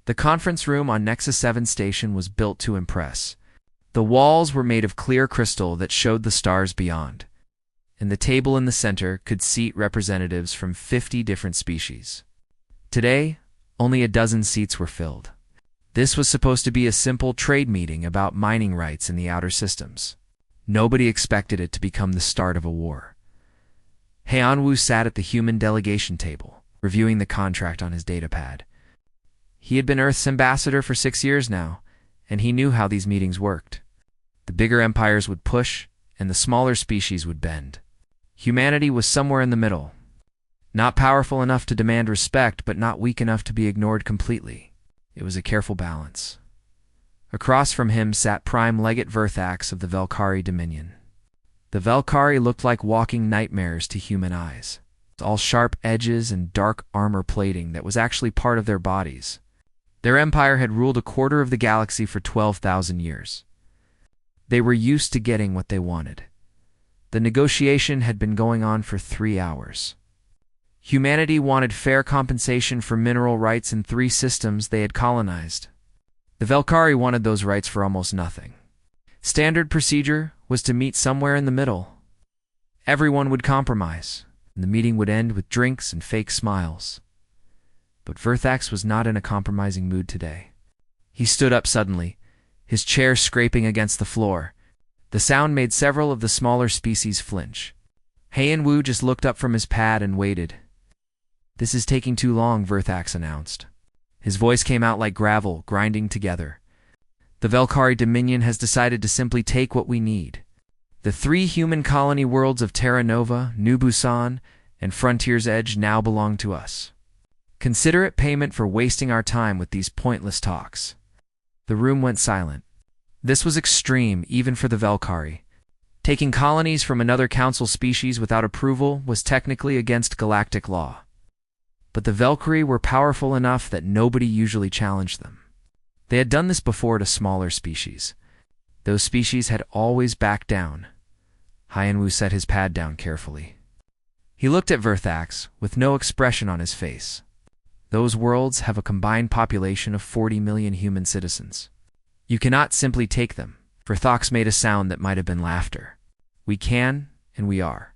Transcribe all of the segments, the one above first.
The conference room on Nexus 7 station was built to impress. The walls were made of clear crystal that showed the stars beyond, and the table in the center could seat representatives from 50 different species. Today, only a dozen seats were filled. This was supposed to be a simple trade meeting about mining rights in the outer systems. Nobody expected it to become the start of a war. Heian-Wu sat at the human delegation table, reviewing the contract on his datapad. He had been Earth's ambassador for 6 years now, and he knew how these meetings worked. The bigger empires would push, and the smaller species would bend. Humanity was somewhere in the middle. Not powerful enough to demand respect, but not weak enough to be ignored completely. It was a careful balance. Across from him sat Prime Legate Verthax of the Velkhari Dominion. The Velkhari looked like walking nightmares to human eyes. All sharp edges and dark armor plating that was actually part of their bodies. Their empire had ruled a quarter of the galaxy for 12,000 years. They were used to getting what they wanted. The negotiation had been going on for 3 hours. Humanity wanted fair compensation for mineral rights in 3 systems they had colonized. The Velkhari wanted those rights for almost nothing. Standard procedure was to meet somewhere in the middle. Everyone would compromise, and the meeting would end with drinks and fake smiles. But Verthax was not in a compromising mood today. He stood up suddenly, his chair scraping against the floor. The sound made several of the smaller species flinch. Heian-Wu just looked up from his pad and waited. "This is taking too long," Verthax announced. His voice came out like gravel, grinding together. "The Velkhari Dominion has decided to simply take what we need. The 3 human colony worlds of Terra Nova, New Busan, and Frontier's Edge now belong to us. Consider it payment for wasting our time with these pointless talks." The room went silent. This was extreme, even for the Velkhari. Taking colonies from another council species without approval was technically against galactic law. But the Velkhari were powerful enough that nobody usually challenged them. They had done this before to smaller species. Those species had always backed down. Heian-Wu set his pad down carefully. He looked at Verthax with no expression on his face. Those worlds have a combined population of 40 million human citizens. You cannot simply take them. Verthax made a sound that might have been laughter. We can, and we are.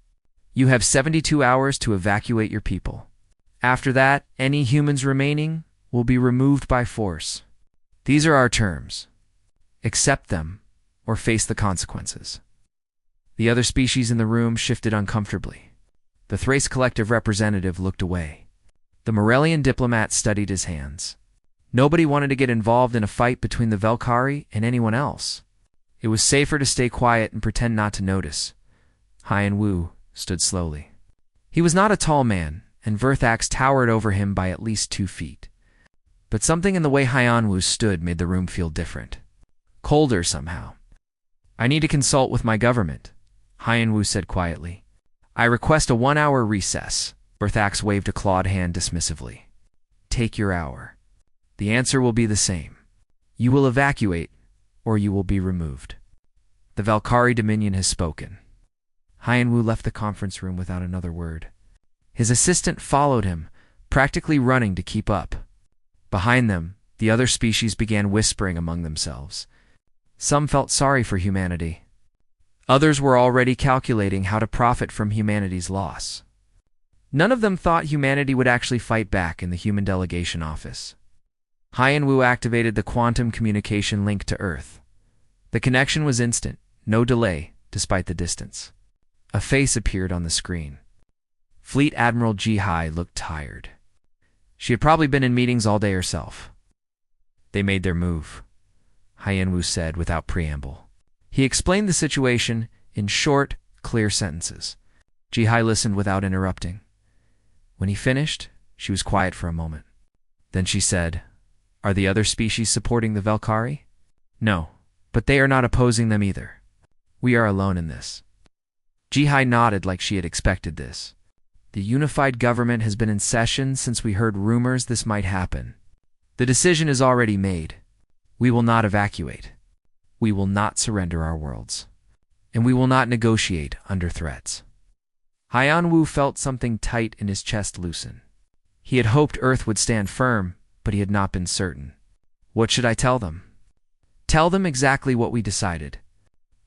You have 72 hours to evacuate your people. After that, any humans remaining will be removed by force. These are our terms. Accept them, or face the consequences. The other species in the room shifted uncomfortably. The Thrace Collective representative looked away. The Morellian diplomat studied his hands. Nobody wanted to get involved in a fight between the Velkhari and anyone else. It was safer to stay quiet and pretend not to notice. Heian-Wu stood slowly. He was not a tall man, and Verthax towered over him by at least 2 feet. But something in the way Heian-Wu stood made the room feel different. Colder somehow. "I need to consult with my government," Heian-Wu said quietly. "I request a 1-hour recess." Verthax waved a clawed hand dismissively. "Take your hour. The answer will be the same. You will evacuate, or you will be removed. The Velkhari Dominion has spoken." Heian-Wu left the conference room without another word. His assistant followed him, practically running to keep up. Behind them, the other species began whispering among themselves. Some felt sorry for humanity. Others were already calculating how to profit from humanity's loss. None of them thought humanity would actually fight back in the human delegation office. Heian-Wu activated the quantum communication link to Earth. The connection was instant, no delay, despite the distance. A face appeared on the screen. Fleet Admiral Ji-Hai looked tired. She had probably been in meetings all day herself. "They made their move," Heian-Wu said without preamble. He explained the situation in short, clear sentences. Ji-Hai listened without interrupting. When he finished, she was quiet for a moment. Then she said, "Are the other species supporting the Velkhari?" "No, but they are not opposing them either. We are alone in this." Ji-Hai nodded like she had expected this. "The unified government has been in session since we heard rumors this might happen. The decision is already made. We will not evacuate. We will not surrender our worlds. And we will not negotiate under threats." Heian-Wu felt something tight in his chest loosen. He had hoped Earth would stand firm, but he had not been certain. What should I tell them? Tell them exactly what we decided.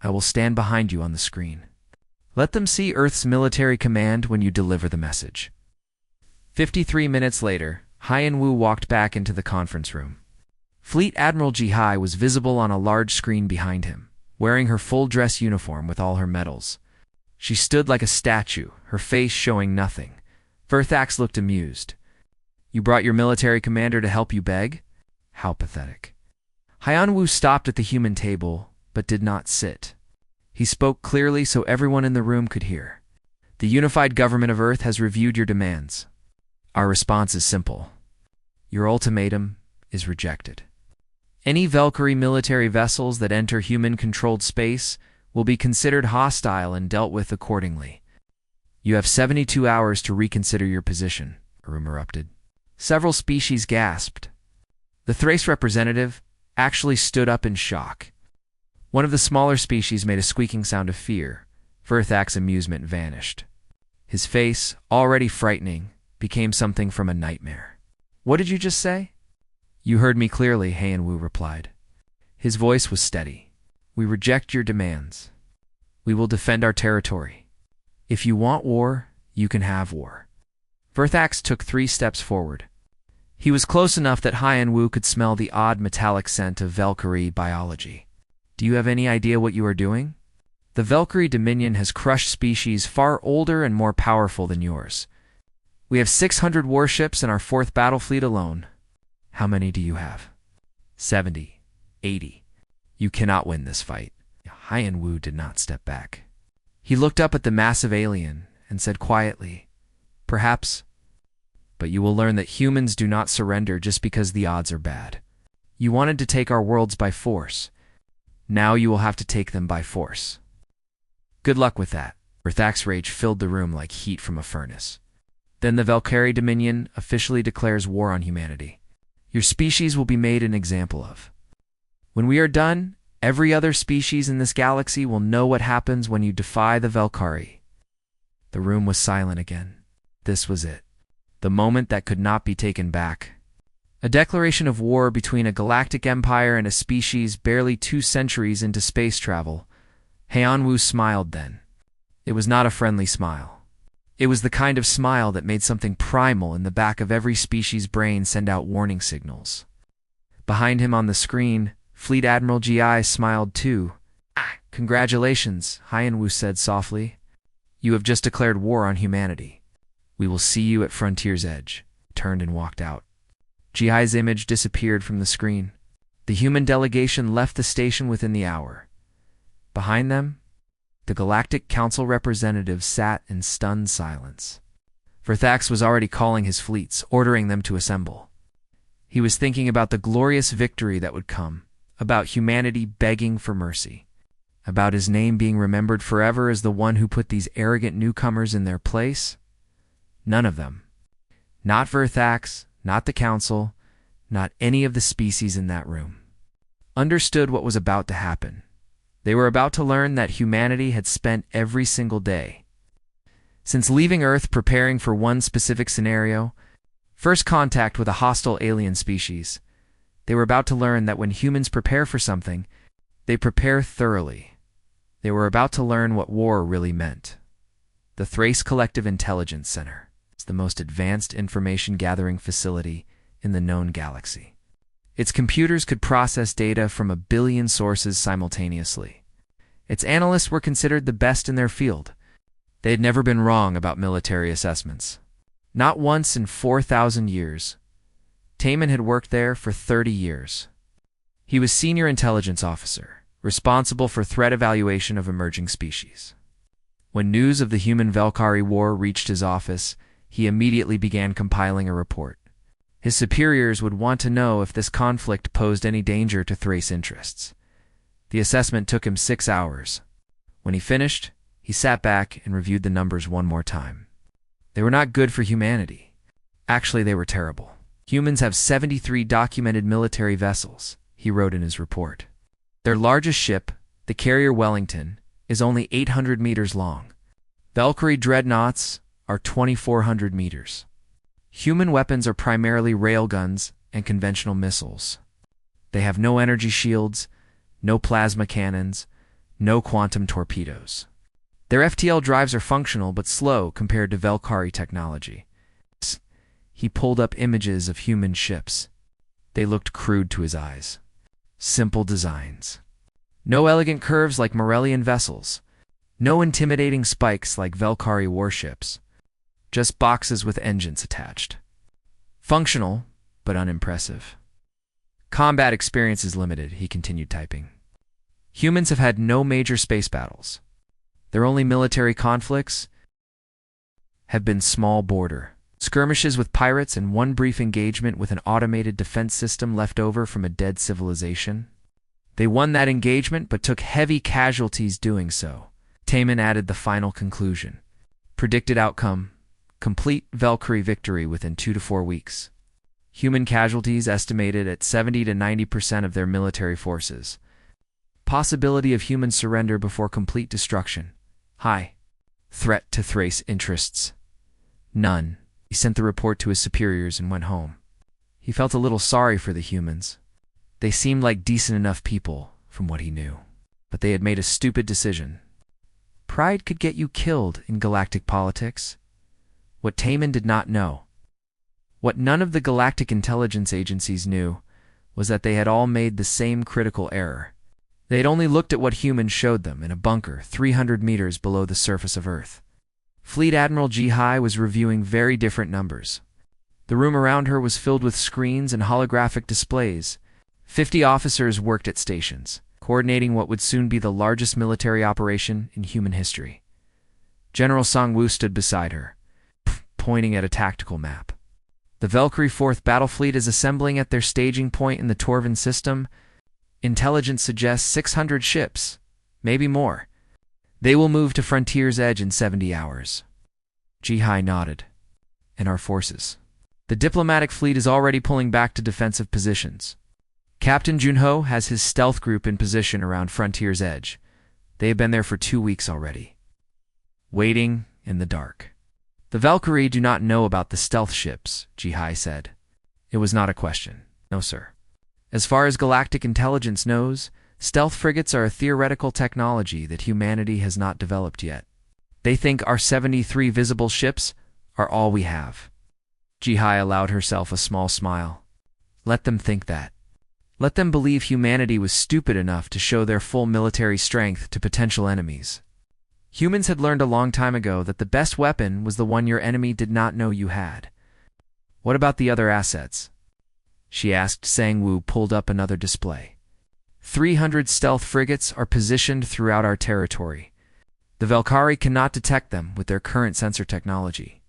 I will stand behind you on the screen. Let them see Earth's military command when you deliver the message. 53 minutes later, Haiyan Wu walked back into the conference room. Fleet Admiral Jihai was visible on a large screen behind him, wearing her full dress uniform with all her medals. She stood like a statue, her face showing nothing. Verthax looked amused. You brought your military commander to help you beg? How pathetic. Haiyan Wu stopped at the human table, but did not sit. He spoke clearly so everyone in the room could hear. The unified government of Earth has reviewed your demands. Our response is simple. Your ultimatum is rejected. Any Valkyrie military vessels that enter human-controlled space will be considered hostile and dealt with accordingly. You have 72 hours to reconsider your position, Arum erupted. Several species gasped. The Thrace representative actually stood up in shock. One of the smaller species made a squeaking sound of fear. Verthak's amusement vanished. His face, already frightening, became something from a nightmare. What did you just say? You heard me clearly, Haiyan Wu replied. His voice was steady. We reject your demands. We will defend our territory. If you want war, you can have war. Verthax took 3 steps forward. He was close enough that Haiyan Wu could smell the odd metallic scent of Valkyrie biology. Do you have any idea what you are doing? The Valkyrie Dominion has crushed species far older and more powerful than yours. We have 600 warships in our 4th battle fleet alone. How many do you have? 70, 80. You cannot win this fight. Haiyan Wu did not step back. He looked up at the massive alien and said quietly, Perhaps, but you will learn that humans do not surrender just because the odds are bad. You wanted to take our worlds by force. Now you will have to take them by force. Good luck with that. Verthak's rage filled the room like heat from a furnace. Then the Valkyrie Dominion officially declares war on humanity. Your species will be made an example of. When we are done, every other species in this galaxy will know what happens when you defy the Valkyrie. The room was silent again. This was it. The moment that could not be taken back. A declaration of war between a galactic empire and a species barely 2 centuries into space travel. Haiyan Wu smiled then. It was not a friendly smile. It was the kind of smile that made something primal in the back of every species' brain send out warning signals. Behind him on the screen, Fleet Admiral Gi smiled too. Congratulations, Haiyan Wu said softly. You have just declared war on humanity. We will see you at Frontier's edge. Turned and walked out. Ji's image disappeared from the screen. The human delegation left the station within the hour. Behind them, the Galactic Council representatives sat in stunned silence. Verthax was already calling his fleets, ordering them to assemble. He was thinking about the glorious victory that would come, about humanity begging for mercy, about his name being remembered forever as the one who put these arrogant newcomers in their place. None of them. Not Verthax, not the Council, not any of the species in that room. Understood what was about to happen. They were about to learn that humanity had spent every single day, since leaving Earth preparing for one specific scenario, first contact with a hostile alien species. They were about to learn that when humans prepare for something, they prepare thoroughly. They were about to learn what war really meant. The Thrace Collective Intelligence Center is the most advanced information-gathering facility in the known galaxy. Its computers could process data from 1 billion sources simultaneously. Its analysts were considered the best in their field. They had never been wrong about military assessments. Not once in 4,000 years. Taman had worked there for 30 years. He was Senior Intelligence Officer, responsible for threat evaluation of emerging species. When news of the human Valkyrie War reached his office, he immediately began compiling a report. His superiors would want to know if this conflict posed any danger to Thrace interests. The assessment took him 6 hours. When he finished, he sat back and reviewed the numbers one more time. They were not good for humanity. Actually, they were terrible. Humans have 73 documented military vessels, he wrote in his report. Their largest ship, the carrier Wellington, is only 800 meters long. Valkyrie dreadnoughts are 2,400 meters. Human weapons are primarily railguns and conventional missiles. They have no energy shields, no plasma cannons, no quantum torpedoes. Their FTL drives are functional but slow compared to Valkyrie technology. He pulled up images of human ships. They looked crude to his eyes. Simple designs. No elegant curves like Morellian vessels. No intimidating spikes like Valkyrie warships. Just boxes with engines attached. Functional, but unimpressive. Combat experience is limited, he continued typing. Humans have had no major space battles. Their only military conflicts have been small border skirmishes with pirates and one brief engagement with an automated defense system left over from a dead civilization. They won that engagement but took heavy casualties doing so. Taman added the final conclusion. Predicted outcome: complete Valkyrie victory within 2 to 4 weeks. Human casualties estimated at 70 to 90% of their military forces. Possibility of human surrender before complete destruction: high. Threat to Thrace interests: none. He sent the report to his superiors and went home. He felt a little sorry for the humans. They seemed like decent enough people, from what he knew. But they had made a stupid decision. Pride could get you killed in galactic politics. What Taman did not know, what none of the galactic intelligence agencies knew, was that they had all made the same critical error. They had only looked at what humans showed them in a bunker 300 meters below the surface of Earth. Fleet Admiral Ji-Hai was reviewing very different numbers. The room around her was filled with screens and holographic displays. 50 officers worked at stations, coordinating what would soon be the largest military operation in human history. General Sang-Woo stood beside her, pointing at a tactical map. The Valkyrie 4th Battle Fleet is assembling at their staging point in the Torvin system. Intelligence suggests 600 ships, maybe more. They will move to Frontier's Edge in 70 hours. Ji-Hai nodded. And our forces. The diplomatic fleet is already pulling back to defensive positions. Captain Junho has his stealth group in position around Frontier's Edge. They have been there for 2 weeks already. Waiting in the dark. The Valkyrie do not know about the stealth ships, Ji-Hai said. It was not a question. No, sir. As far as galactic intelligence knows, stealth frigates are a theoretical technology that humanity has not developed yet. They think our 73 visible ships are all we have. Ji-Hai allowed herself a small smile. Let them think that. Let them believe humanity was stupid enough to show their full military strength to potential enemies. Humans had learned a long time ago that the best weapon was the one your enemy did not know you had. What about the other assets? She asked. Sang-Woo pulled up another display. 300 stealth frigates are positioned throughout our territory. The Valkyrie cannot detect them with their current sensor technology.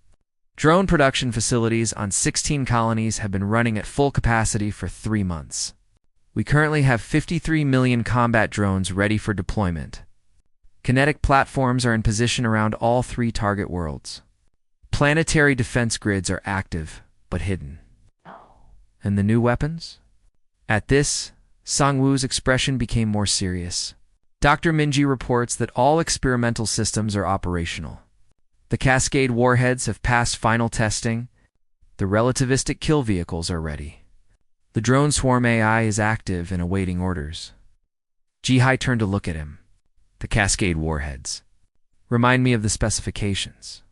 Drone production facilities on 16 colonies have been running at full capacity for 3 months. We currently have 53 million combat drones ready for deployment. Kinetic platforms are in position around all 3 target worlds. Planetary defense grids are active, but hidden. And the new weapons? At this, Sang-Woo's expression became more serious. Dr. Minji reports that all experimental systems are operational. The Cascade warheads have passed final testing. The relativistic kill vehicles are ready. The drone swarm AI is active and awaiting orders. Ji-Hai turned to look at him. The Cascade warheads. Remind me of the specifications.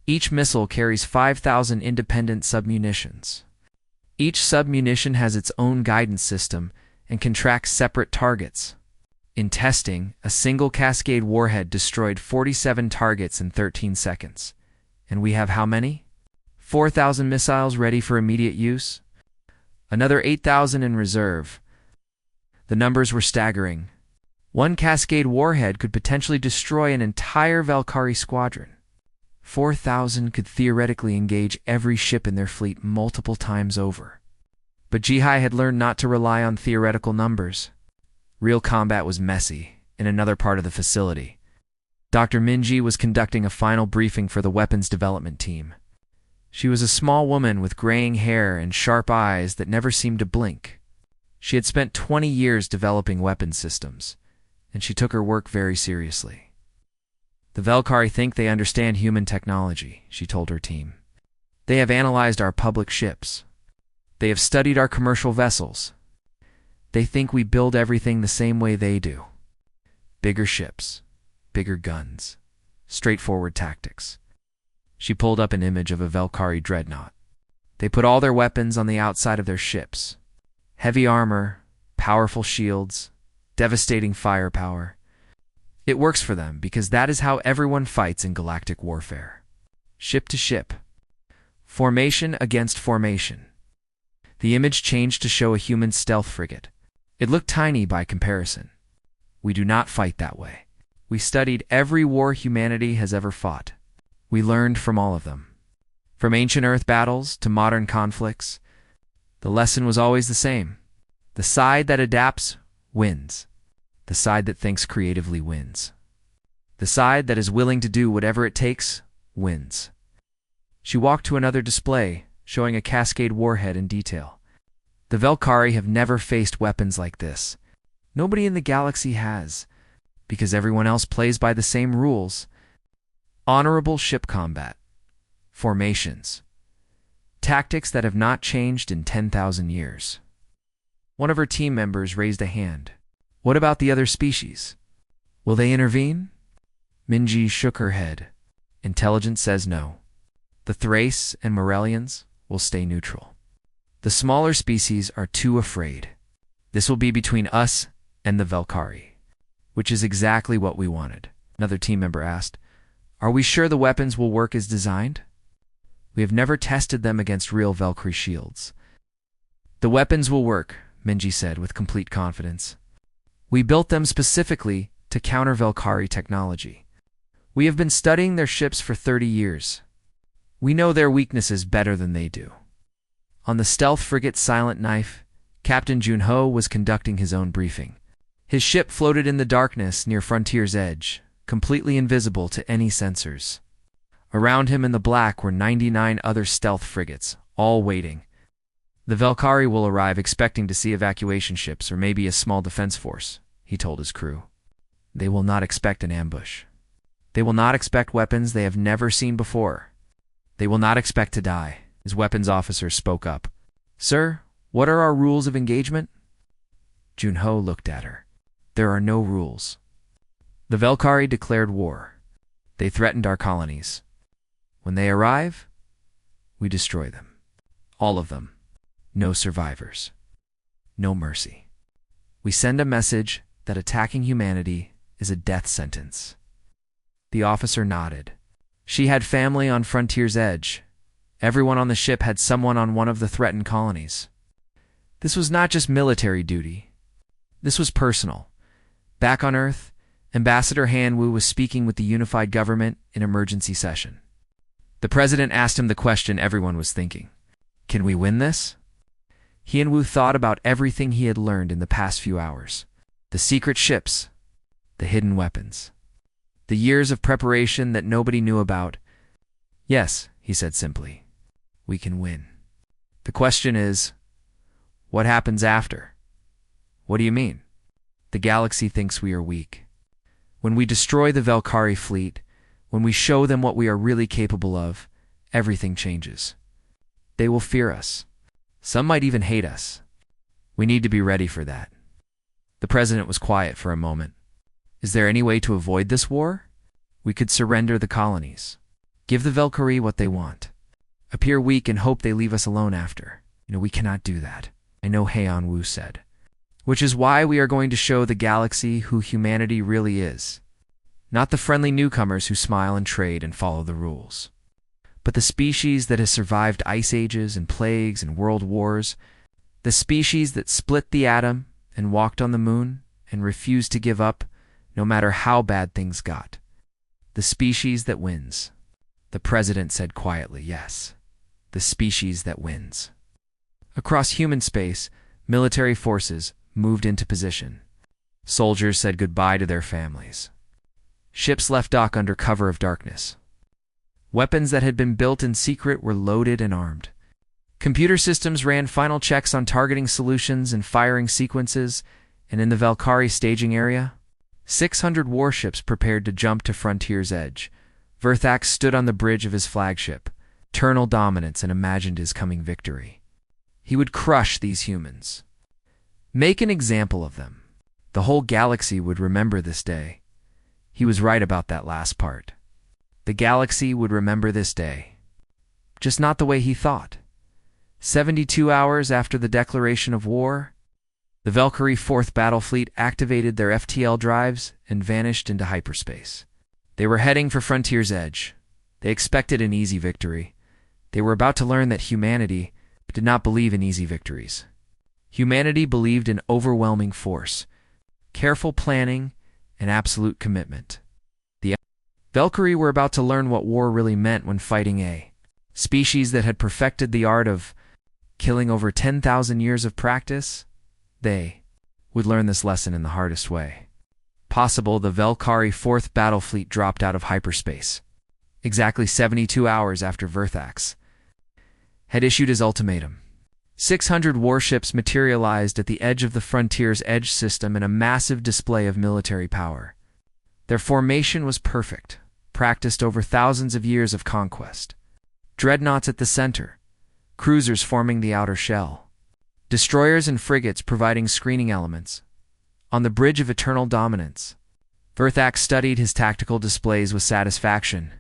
Each missile carries 5,000 independent submunitions. Each submunition has its own guidance system and can track separate targets. In testing, a single Cascade warhead destroyed 47 targets in 13 seconds. And we have how many? 4,000 missiles ready for immediate use? Another 8,000 in reserve. The numbers were staggering. One Cascade warhead could potentially destroy an entire Valkyrie squadron. 4,000 could theoretically engage every ship in their fleet multiple times over. But Ji-Hai had learned not to rely on theoretical numbers. Real combat was messy, in another part of the facility. Dr. Minji was conducting a final briefing for the weapons development team. She was a small woman with graying hair and sharp eyes that never seemed to blink. She had spent 20 years developing weapons systems, and she took her work very seriously. The Valkyrie think they understand human technology, she told her team. They have analyzed our public ships. They have studied our commercial vessels. They think we build everything the same way they do. Bigger ships, bigger guns, straightforward tactics. She pulled up an image of a Valkyrie dreadnought. They put all their weapons on the outside of their ships. Heavy armor, powerful shields, devastating firepower. It works for them because that is how everyone fights in galactic warfare. Ship to ship. Formation against formation. The image changed to show a human stealth frigate. It looked tiny by comparison. We do not fight that way. We studied every war humanity has ever fought. We learned from all of them. From ancient Earth battles to modern conflicts, the lesson was always the same. The side that adapts wins. The side that thinks creatively wins. The side that is willing to do whatever it takes wins. She walked to another display, showing a Cascade warhead in detail. The Valkyrie have never faced weapons like this. Nobody in the galaxy has, because everyone else plays by the same rules. Honorable ship combat. Formations. Tactics that have not changed in 10,000 years. One of her team members raised a hand. What about the other species? Will they intervene? Minji shook her head. Intelligence says no. The Thrace and Morellians will stay neutral. The smaller species are too afraid. This will be between us and the Valkyrie, which is exactly what we wanted. Another team member asked, are we sure the weapons will work as designed? We have never tested them against real Valkyrie shields. The weapons will work, Minji said with complete confidence. We built them specifically to counter Valkyrie technology. We have been studying their ships for 30 years. We know their weaknesses better than they do. On the stealth frigate Silent Knife, Captain Junho was conducting his own briefing. His ship floated in the darkness near Frontier's edge, completely invisible to any sensors. Around him in the black were 99 other stealth frigates, all waiting. The Valkyrie will arrive expecting to see evacuation ships or maybe a small defense force, he told his crew. They will not expect an ambush. They will not expect weapons they have never seen before. They will not expect to die. His weapons officer spoke up. Sir, what are our rules of engagement? Junho looked at her. There are no rules. The Valkyrie declared war. They threatened our colonies. When they arrive, we destroy them. All of them. No survivors. No mercy. We send a message that attacking humanity is a death sentence. The officer nodded. She had family on Frontier's edge. Everyone on the ship had someone on one of the threatened colonies. This was not just military duty. This was personal. Back on Earth, Ambassador Hanwoo was speaking with the unified government in emergency session. The president asked him the question everyone was thinking. Can we win this? Hanwoo thought about everything he had learned in the past few hours. The secret ships, the hidden weapons, the years of preparation that nobody knew about. Yes, he said simply, we can win. The question is, what happens after? What do you mean? The galaxy thinks we are weak. When we destroy the Valkyrie fleet, when we show them what we are really capable of, everything changes. They will fear us. Some might even hate us. We need to be ready for that. The president was quiet for a moment. Is there any way to avoid this war? We could surrender the colonies. Give the Valkyrie what they want. Appear weak and hope they leave us alone after. We cannot do that. I know Hanwoo said. Which is why we are going to show the galaxy who humanity really is. Not the friendly newcomers who smile and trade and follow the rules, but the species that has survived ice ages and plagues and world wars, the species that split the atom and walked on the moon and refused to give up no matter how bad things got. The species that wins. The president said quietly, yes, the species that wins. Across human space, military forces moved into position. Soldiers said goodbye to their families. Ships left dock under cover of darkness. Weapons that had been built in secret were loaded and armed. Computer systems ran final checks on targeting solutions and firing sequences, and in the Valkyrie staging area, 600 warships prepared to jump to Frontier's edge. Verthax stood on the bridge of his flagship, eternal dominance, and imagined his coming victory. He would crush these humans. Make an example of them. The whole galaxy would remember this day. He was right about that last part. The galaxy would remember this day. Just not the way he thought. 72 hours after the declaration of war, the Valkyrie 4th Battle Fleet activated their FTL drives and vanished into hyperspace. They were heading for Frontier's edge. They expected an easy victory. They were about to learn that humanity did not believe in easy victories. Humanity believed in overwhelming force, careful planning, and absolute commitment. The Valkyrie were about to learn what war really meant when fighting a species that had perfected the art of killing over 10,000 years of practice. They would learn this lesson in the hardest way possible. The Valkyrie 4th Battle Fleet dropped out of hyperspace exactly 72 hours after Verthax had issued his ultimatum. 600 warships materialized at the edge of the Frontier's edge system in a massive display of military power. Their formation was perfect, practiced over thousands of years of conquest. Dreadnoughts at the center, cruisers forming the outer shell, destroyers and frigates providing screening elements. On the bridge of eternal dominance, Verthax studied his tactical displays with satisfaction.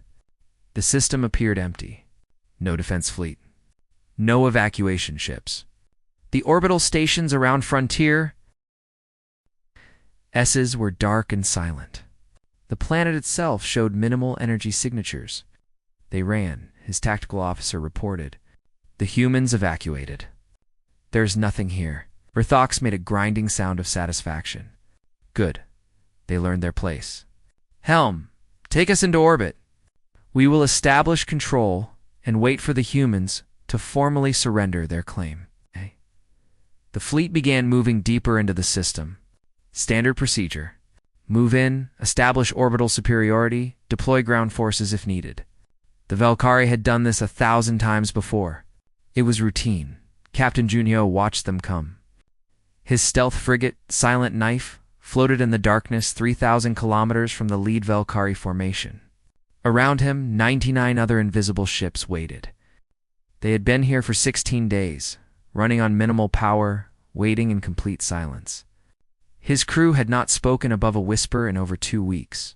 The system appeared empty. No defense fleet. No evacuation ships. The orbital stations around Frontier S's were dark and silent. The planet itself showed minimal energy signatures. They ran, his tactical officer reported. The humans evacuated. There's nothing here. Verthax made a grinding sound of satisfaction. Good. They learned their place. Helm, take us into orbit. We will establish control and wait for the humans to formally surrender their claim. The fleet began moving deeper into the system. Standard procedure. Move in, establish orbital superiority, deploy ground forces if needed. The Valkyrie had done this 1,000 times before. It was routine. Captain Junio watched them come. His stealth frigate, Silent Knife, floated in the darkness 3,000 kilometers from the lead Valkyrie formation. Around him, 99 other invisible ships waited. They had been here for 16 days, running on minimal power, waiting in complete silence. His crew had not spoken above a whisper in over 2 weeks.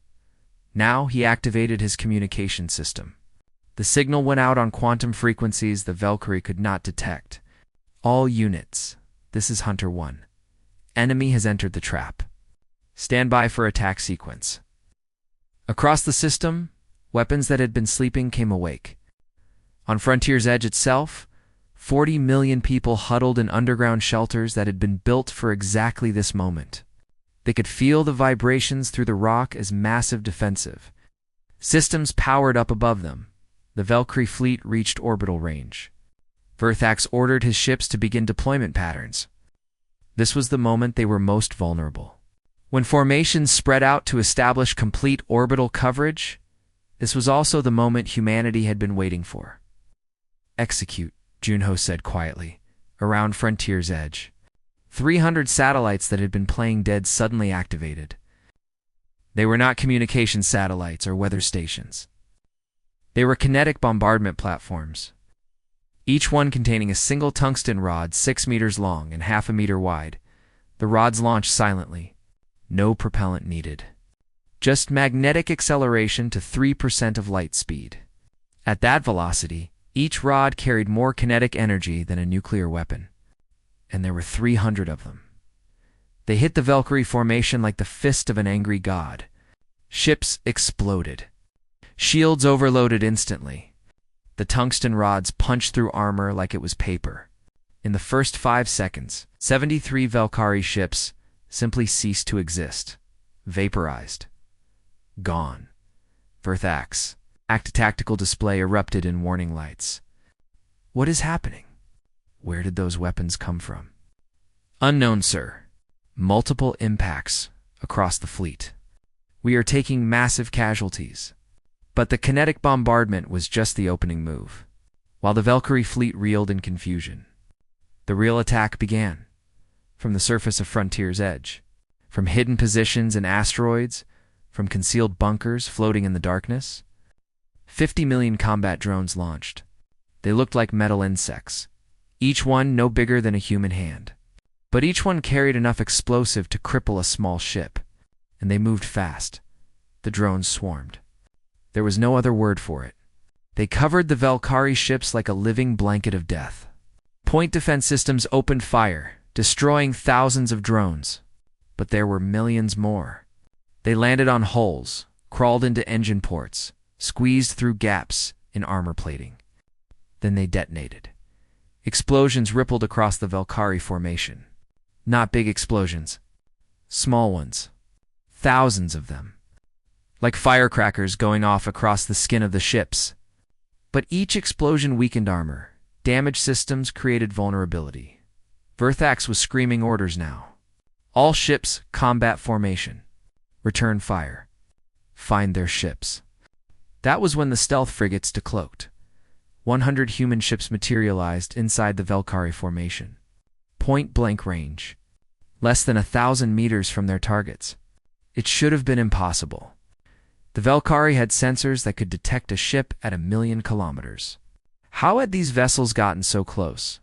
Now he activated his communication system. The signal went out on quantum frequencies the Valkyrie could not detect. All units, this is Hunter 1. Enemy has entered the trap. Stand by for attack sequence. Across the system, weapons that had been sleeping came awake. On Frontier's edge itself, 40 million people huddled in underground shelters that had been built for exactly this moment. They could feel the vibrations through the rock as massive defensive. Systems powered up above them. The Valkyrie fleet reached orbital range. Verthax ordered his ships to begin deployment patterns. This was the moment they were most vulnerable. When formations spread out to establish complete orbital coverage, this was also the moment humanity had been waiting for. Execute, Junho said quietly, around Frontier's edge. 300 satellites that had been playing dead suddenly activated. They were not communication satellites or weather stations. They were kinetic bombardment platforms, each one containing a single tungsten rod 6 meters long and half a meter wide. The rods launched silently. No propellant needed. Just magnetic acceleration to 3% of light speed. At that velocity, each rod carried more kinetic energy than a nuclear weapon. And there were 300 of them. They hit the Valkyrie formation like the fist of an angry god. Ships exploded. Shields overloaded instantly. The tungsten rods punched through armor like it was paper. In the first 5 seconds, 73 Valkyrie ships simply ceased to exist. Vaporized. Gone. Verthax. Tactical display erupted in warning lights. What is happening? Where did those weapons come from? Unknown, sir. Multiple impacts across the fleet. We are taking massive casualties. But the kinetic bombardment was just the opening move. While the Valkyrie fleet reeled in confusion, the real attack began. From the surface of Frontier's edge. From hidden positions in asteroids. From concealed bunkers floating in the darkness. 50 million combat drones launched. They looked like metal insects, each one no bigger than a human hand. But each one carried enough explosive to cripple a small ship, and they moved fast. The drones swarmed. There was no other word for it. They covered the Valkyrie ships like a living blanket of death. Point defense systems opened fire, destroying thousands of drones. But there were millions more. They landed on hulls, crawled into engine ports, squeezed through gaps in armor plating. Then they detonated. Explosions rippled across the Valkyrie formation. Not big explosions. Small ones. Thousands of them. Like firecrackers going off across the skin of the ships. But each explosion weakened armor. Damaged systems created vulnerability. Verthax was screaming orders now. All ships, combat formation. Return fire. Find their ships. That was when the stealth frigates decloaked. 100 human ships materialized inside the Valkyrie formation. Point-blank range. Less than 1,000 meters from their targets. It should have been impossible. The Valkyrie had sensors that could detect a ship at 1,000,000 kilometers. How had these vessels gotten so close?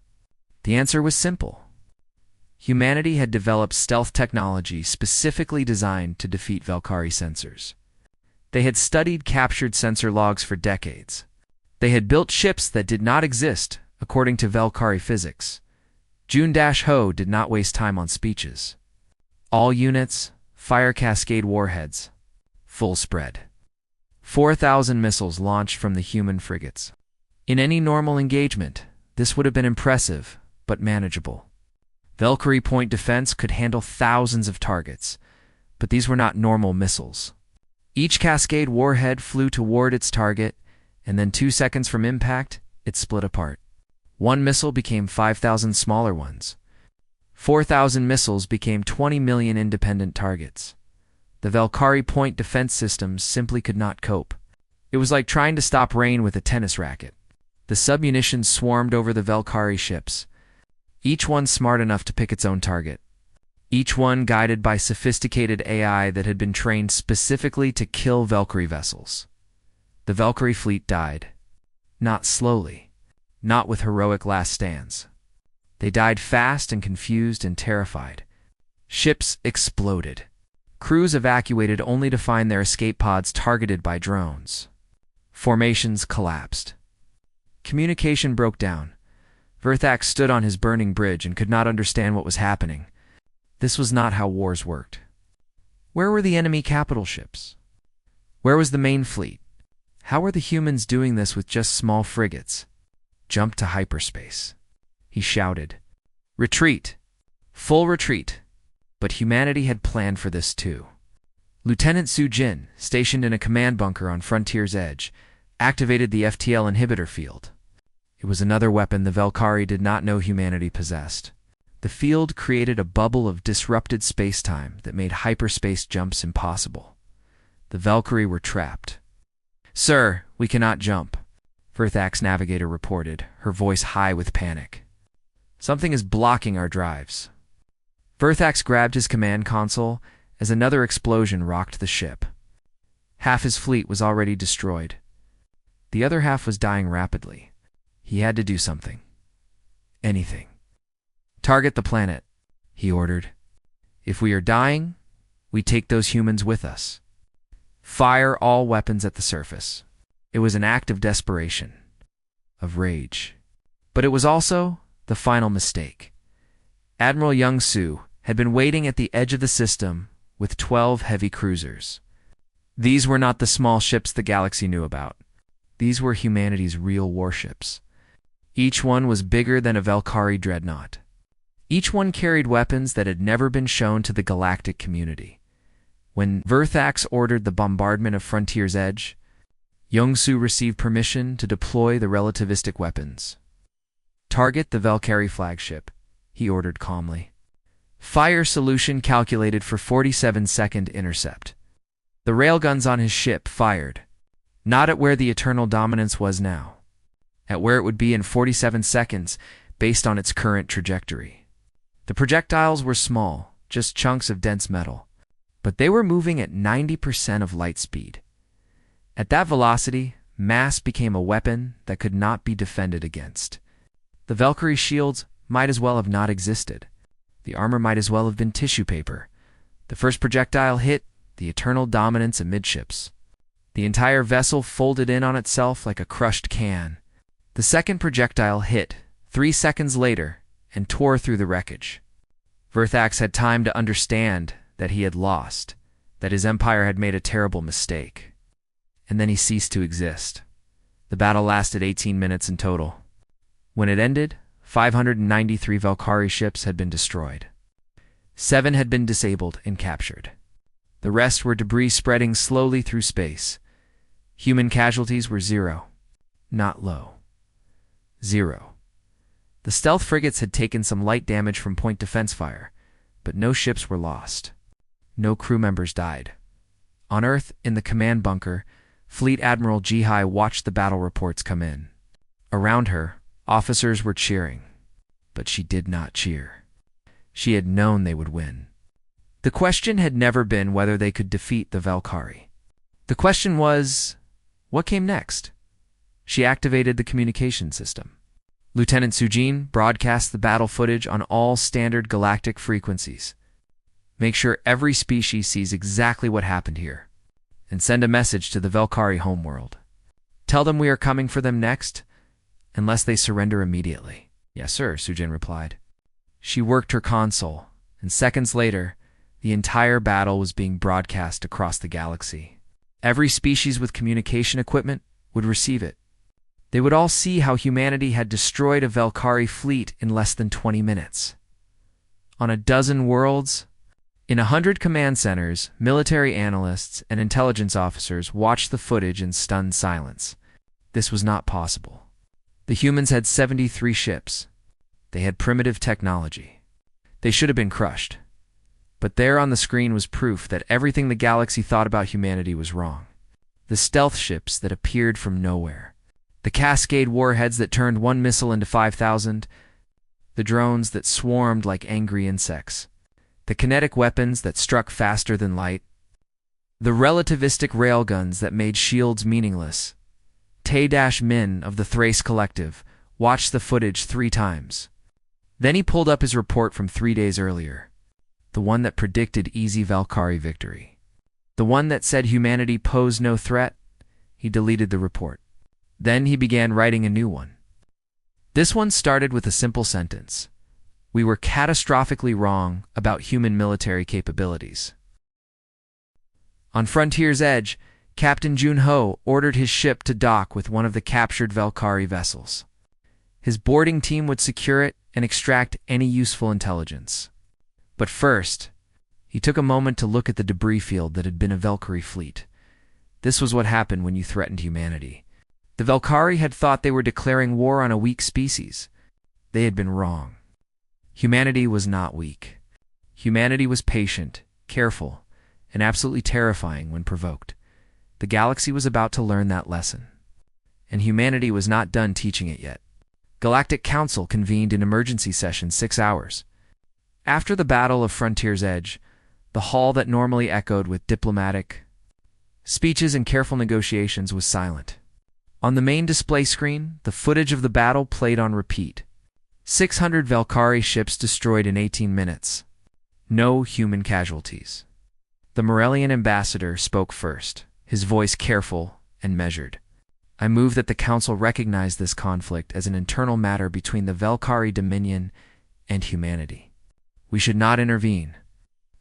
The answer was simple. Humanity had developed stealth technology specifically designed to defeat Valkyrie sensors. They had studied captured sensor logs for decades. They had built ships that did not exist, according to Valkyrie physics. June-Ho did not waste time on speeches. All units, fire cascade warheads. Full spread. 4,000 missiles launched from the human frigates. In any normal engagement, this would have been impressive, but manageable. Valkyrie point defense could handle thousands of targets, but these were not normal missiles. Each cascade warhead flew toward its target, and then 2 seconds from impact, it split apart. One missile became 5,000 smaller ones. 4,000 missiles became 20 million independent targets. The Valkyrie point defense systems simply could not cope. It was like trying to stop rain with a tennis racket. The submunitions swarmed over the Valkyrie ships, each one smart enough to pick its own target. Each one guided by sophisticated AI that had been trained specifically to kill Valkyrie vessels. The Valkyrie fleet died. Not slowly. Not with heroic last stands. They died fast and confused and terrified. Ships exploded. Crews evacuated only to find their escape pods targeted by drones. Formations collapsed. Communication broke down. Verthax stood on his burning bridge and could not understand what was happening. This was not how wars worked. Where were the enemy capital ships? Where was the main fleet? How were the humans doing this with just small frigates? Jump to hyperspace. He shouted. Retreat! Full retreat! But humanity had planned for this too. Lieutenant Su-Jin, stationed in a command bunker on Frontier's edge, activated the FTL inhibitor field. It was another weapon the Valkyrie did not know humanity possessed. The field created a bubble of disrupted space-time that made hyperspace jumps impossible. The Valkyrie were trapped. Sir, we cannot jump, Verthax Navigator reported, her voice high with panic. Something is blocking our drives. Verthax grabbed his command console as another explosion rocked the ship. Half his fleet was already destroyed. The other half was dying rapidly. He had to do something. Anything. Target the planet, he ordered. If we are dying, we take those humans with us. Fire all weapons at the surface. It was an act of desperation, of rage. But it was also the final mistake. Admiral Young-Soo had been waiting at the edge of the system with 12 heavy cruisers. These were not the small ships the galaxy knew about. These were humanity's real warships. Each one was bigger than a Valkyrie dreadnought. Each one carried weapons that had never been shown to the galactic community. When Verthax ordered the bombardment of Frontier's Edge, Young-Soo received permission to deploy the relativistic weapons. Target the Valkyrie flagship, he ordered calmly. Fire solution calculated for 47-second intercept. The railguns on his ship fired, not at where the eternal dominance was now, at where it would be in 47 seconds based on its current trajectory. The projectiles were small, just chunks of dense metal, but they were moving at 90% of light speed. At that velocity, mass became a weapon that could not be defended against. The Valkyrie shields might as well have not existed. The armor might as well have been tissue paper. The first projectile hit the eternal dominance amidships. The entire vessel folded in on itself like a crushed can. The second projectile hit 3 seconds later and tore through the wreckage. Verthax had time to understand that he had lost, that his empire had made a terrible mistake. And then he ceased to exist. The battle lasted 18 minutes in total. When it ended, 593 Valkyrie ships had been destroyed. 7 had been disabled and captured. The rest were debris spreading slowly through space. Human casualties were 0. Not low. 0. The stealth frigates had taken some light damage from point defense fire, but no ships were lost. No crew members died. On Earth, in the command bunker, Fleet Admiral Jihai watched the battle reports come in. Around her, officers were cheering, but she did not cheer. She had known they would win. The question had never been whether they could defeat the Valkyrie. The question was, what came next? She activated the communication system. Lieutenant Sujin broadcast the battle footage on all standard galactic frequencies. Make sure every species sees exactly what happened here, and send a message to the Valkyrie homeworld. Tell them we are coming for them next, unless they surrender immediately. Yes, sir, Sujin replied. She worked her console, and seconds later, the entire battle was being broadcast across the galaxy. Every species with communication equipment would receive it. They would all see how humanity had destroyed a Valkyrie fleet in less than 20 minutes. On a dozen worlds, in 100 command centers, military analysts and intelligence officers watched the footage in stunned silence. This was not possible. The humans had 73 ships. They had primitive technology. They should have been crushed. But there on the screen was proof that everything the galaxy thought about humanity was wrong. The stealth ships that appeared from nowhere. The Cascade warheads that turned one missile into 5,000. The drones that swarmed like angry insects. The kinetic weapons that struck faster than light. The relativistic railguns that made shields meaningless. Tay-Min of the Thrace Collective watched the footage 3 times. Then he pulled up his report from 3 days earlier. The one that predicted easy Valkyrie victory. The one that said humanity posed no threat. He deleted the report. Then he began writing a new one. This one started with a simple sentence. We were catastrophically wrong about human military capabilities. On Frontier's edge, Captain Jun-Ho ordered his ship to dock with one of the captured Valkyrie vessels. His boarding team would secure it and extract any useful intelligence. But first, he took a moment to look at the debris field that had been a Valkyrie fleet. This was what happened when you threatened humanity. The Valkyrie had thought they were declaring war on a weak species. They had been wrong. Humanity was not weak. Humanity was patient, careful, and absolutely terrifying when provoked. The galaxy was about to learn that lesson. And humanity was not done teaching it yet. Galactic Council convened in emergency session 6 hours. After the Battle of Frontier's Edge, the hall that normally echoed with diplomatic speeches and careful negotiations was silent. On the main display screen, the footage of the battle played on repeat. 600 Valkyrie ships destroyed in 18 minutes. No human casualties. The Morellian ambassador spoke first, his voice careful and measured. I move that the Council recognize this conflict as an internal matter between the Valkyrie Dominion and humanity. We should not intervene.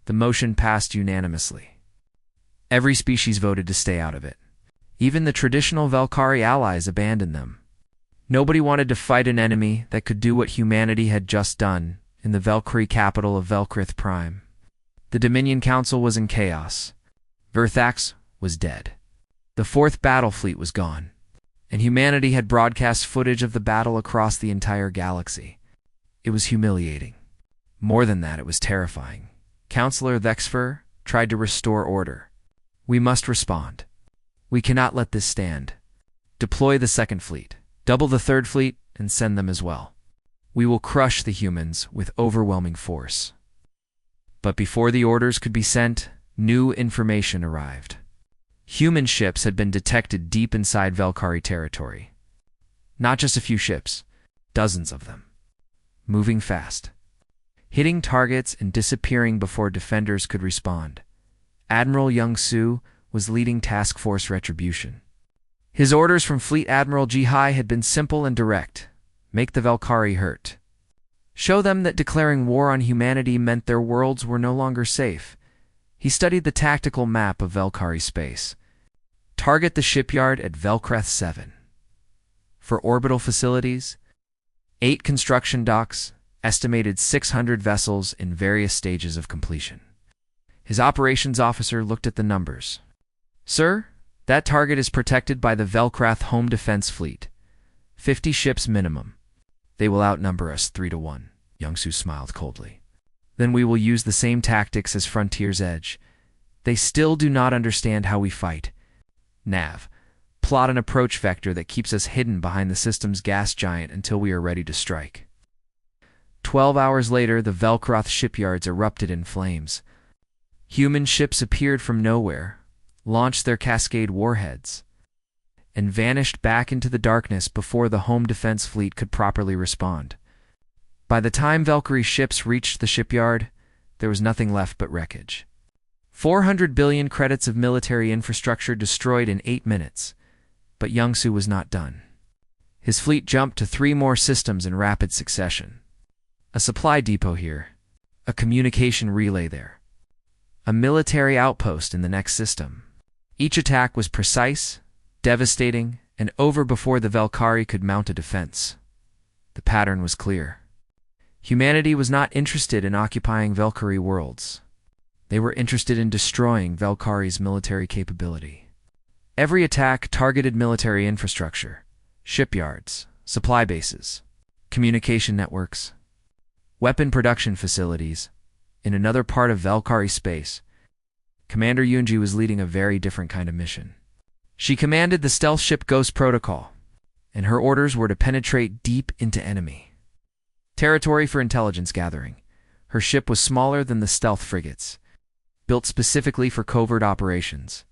The motion passed unanimously. Every species voted to stay out of it. Even the traditional Valkyrie allies abandoned them. Nobody wanted to fight an enemy that could do what humanity had just done in the Valkyrie capital of Velkrith Prime. The Dominion Council was in chaos. Verthax was dead. The 4th battle fleet was gone, and humanity had broadcast footage of the battle across the entire galaxy. It was humiliating. More than that, it was terrifying. Councillor Thexfer tried to restore order. We must respond. We cannot let this stand. Deploy the 2nd fleet. Double the 3rd fleet and send them as well. We will crush the humans with overwhelming force. But before the orders could be sent, new information arrived. Human ships had been detected deep inside Valkyrie territory. Not just a few ships, dozens of them. Moving fast. hitting targets and disappearing before defenders could respond. Admiral Young-Soo was leading Task Force Retribution. His orders from Fleet Admiral Ji-hai had been simple and direct: make the Valkyrie hurt. Show them that declaring war on humanity meant their worlds were no longer safe. He studied the tactical map of Valkyrie space. Target the shipyard at Velkreth 7. For orbital facilities, 8 construction docks, estimated 600 vessels in various stages of completion. His operations officer looked at the numbers. Sir, that target is protected by the Velkreth Home Defense Fleet. 50 ships minimum. They will outnumber us 3-1. Young-Soo smiled coldly. Then we will use the same tactics as Frontier's Edge. They still do not understand how we fight. Nav, plot an approach vector that keeps us hidden behind the system's gas giant until we are ready to strike. 12 hours later, the Velkreth shipyards erupted in flames. Human ships appeared from nowhere, launched their cascade warheads, and vanished back into the darkness before the home defense fleet could properly respond. By the time Valkyrie ships reached the shipyard, there was nothing left but wreckage. 400 billion credits of military infrastructure destroyed in 8 minutes. But Young-Soo was not done. His fleet jumped to 3 more systems in rapid succession. A supply depot here, a communication relay there, a military outpost in the next system. Each attack was precise, devastating, and over before the Valkyrie could mount a defense. The pattern was clear. Humanity was not interested in occupying Valkyrie worlds. They were interested in destroying Valkyrie's military capability. Every attack targeted military infrastructure, shipyards, supply bases, communication networks, weapon production facilities. In another part of Valkyrie space, Commander Yoonji was leading a very different kind of mission. She commanded the stealth ship Ghost Protocol, and her orders were to penetrate deep into enemy territory for intelligence gathering. Her ship was smaller than the stealth frigates, built specifically for covert operations.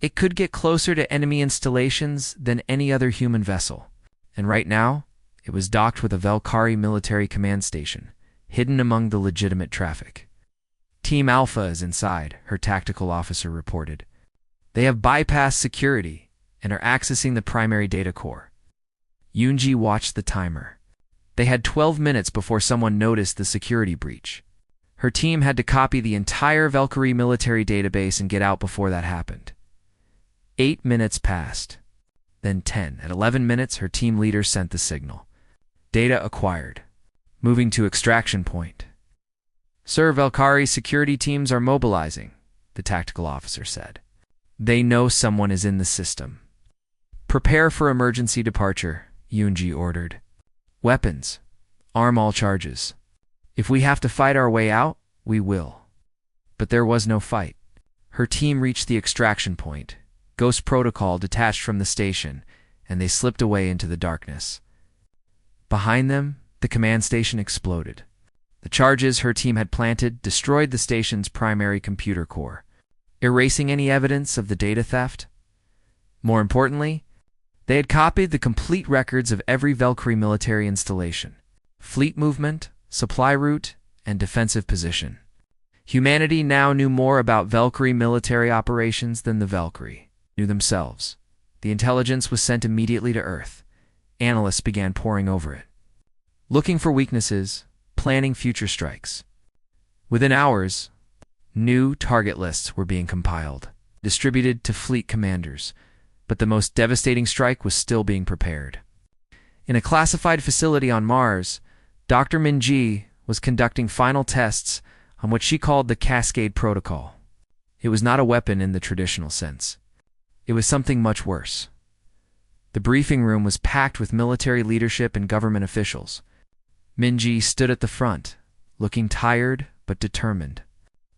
It could get closer to enemy installations than any other human vessel, and right now, it was docked with a Valkyrie military command station, hidden among the legitimate traffic. Team Alpha is inside, her tactical officer reported. They have bypassed security and are accessing the primary data core. Yoonji watched the timer. They had 12 minutes before someone noticed the security breach. Her team had to copy the entire Valkyrie military database and get out before that happened. 8 minutes passed. Then 10. At 11 minutes, her team leader sent the signal. Data acquired. Moving to extraction point. Sir, Valkyrie security teams are mobilizing, the tactical officer said. They know someone is in the system. Prepare for emergency departure, Yoonji ordered. Weapons. Arm all charges. If we have to fight our way out, we will. But there was no fight. Her team reached the extraction point. Ghost Protocol detached from the station, and they slipped away into the darkness. Behind them, the command station exploded. The charges her team had planted destroyed the station's primary computer core, erasing any evidence of the data theft. More importantly, they had copied the complete records of every Valkyrie military installation, fleet movement, supply route, and defensive position. Humanity now knew more about Valkyrie military operations than the Valkyrie knew themselves. The intelligence was sent immediately to Earth. Analysts began poring over it, looking for weaknesses, planning future strikes. Within hours, new target lists were being compiled, distributed to fleet commanders, but the most devastating strike was still being prepared. In a classified facility on Mars, Dr. Min-ji was conducting final tests on what she called the Cascade Protocol. It was not a weapon in the traditional sense. It was something much worse. The briefing room was packed with military leadership and government officials. Min-ji stood at the front, looking tired but determined.